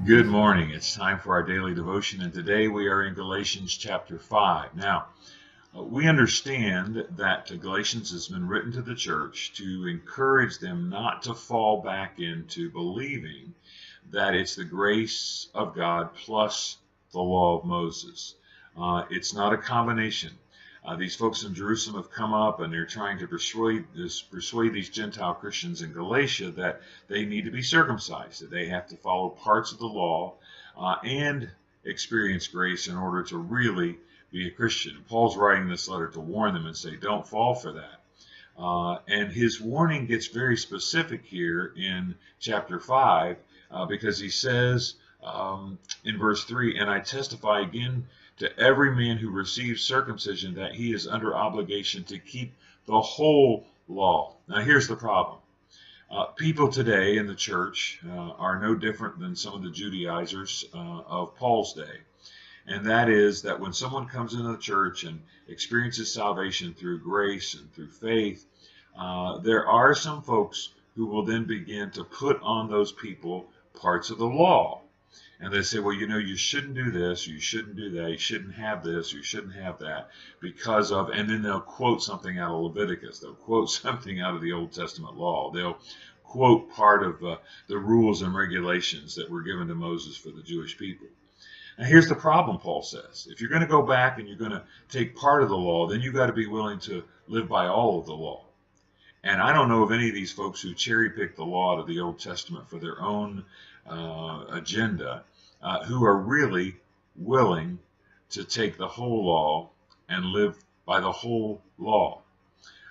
Good morning. It's time for our daily devotion, and today we are in Galatians chapter 5. Now, we understand that Galatians has been written to the church to encourage them not to fall back into believing that it's the grace of God plus the law of Moses. It's not a combination. These folks in Jerusalem have come up and they're trying to persuade these Gentile Christians in Galatia that they need to be circumcised, that they have to follow parts of the law and experience grace in order to really be a Christian. Paul's writing this letter to warn them and say, don't fall for that. And his warning gets very specific here in chapter 5 because he says in verse 3, and I testify again to every man who receives circumcision that he is under obligation to keep the whole law. Now here's the problem. People today in the church are no different than some of the Judaizers of Paul's day. And that is that when someone comes into the church and experiences salvation through grace and through faith, there are some folks who will then begin to put on those people parts of the law. And they say, well, you shouldn't do this, you shouldn't do that, you shouldn't have this, you shouldn't have that because of, and then they'll quote something out of Leviticus, they'll quote something out of the Old Testament law, they'll quote part of the rules and regulations that were given to Moses for the Jewish people. Now here's the problem, Paul says. If you're going to go back and you're going to take part of the law, then you've got to be willing to live by all of the law. And I don't know of any of these folks who cherry pick the law out of the Old Testament for their own agenda, who are really willing to take the whole law and live by the whole law.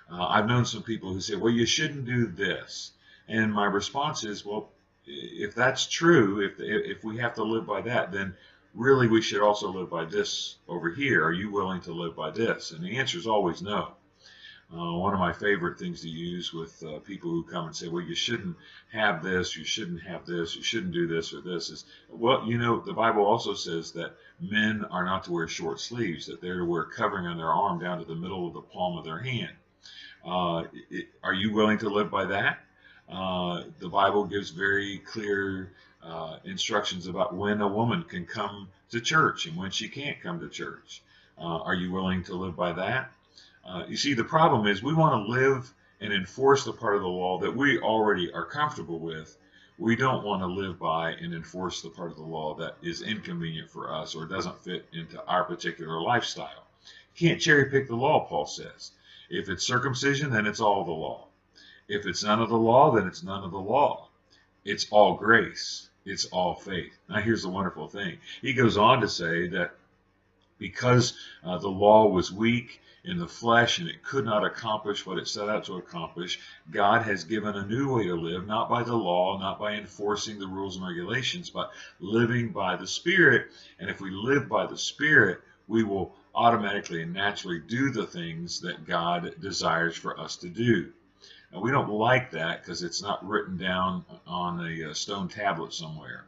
I've known some people who say, well, you shouldn't do this. And my response is, well, if that's true, if we have to live by that, then really we should also live by this over here. Are you willing to live by this? And the answer is always no. One of my favorite things to use with people who come and say, well, you shouldn't have this, you shouldn't have this, you shouldn't do this or this is, well, the Bible also says that men are not to wear short sleeves, that they're to wear covering on their arm down to the middle of the palm of their hand. Are you willing to live by that? The Bible gives very clear instructions about when a woman can come to church and when she can't come to church. Are you willing to live by that? You see, the problem is we want to live and enforce the part of the law that we already are comfortable with. We don't want to live by and enforce the part of the law that is inconvenient for us or doesn't fit into our particular lifestyle. You can't cherry pick the law, Paul says. If it's circumcision, then it's all the law. If it's none of the law, then it's none of the law. It's all grace. It's all faith. Now here's the wonderful thing. He goes on to say that because the law was weak in the flesh and it could not accomplish what it set out to accomplish, God has given a new way to live, not by the law, not by enforcing the rules and regulations, but living by the Spirit. And if we live by the Spirit, we will automatically and naturally do the things that God desires for us to do. Now, we don't like that because it's not written down on a stone tablet somewhere.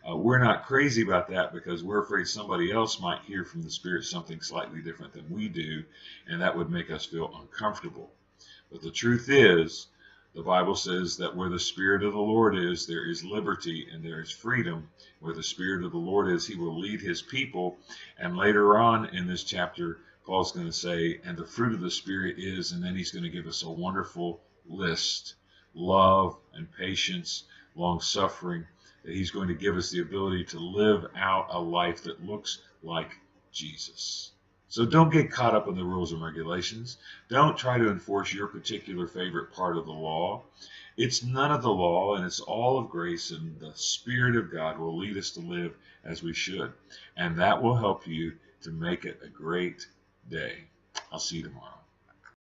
We're not crazy about that because we're afraid somebody else might hear from the Spirit something slightly different than we do, and that would make us feel uncomfortable. But the truth is, the Bible says that where the Spirit of the Lord is, there is liberty and there is freedom. Where the Spirit of the Lord is, He will lead His people. And later on in this chapter, Paul's going to say, and the fruit of the Spirit is, and then he's going to give us a wonderful list: love and patience, long-suffering, that he's going to give us the ability to live out a life that looks like Jesus. So don't get caught up in the rules and regulations. Don't try to enforce your particular favorite part of the law. It's none of the law, and it's all of grace, and the Spirit of God will lead us to live as we should. And that will help you to make it a great day. I'll see you tomorrow.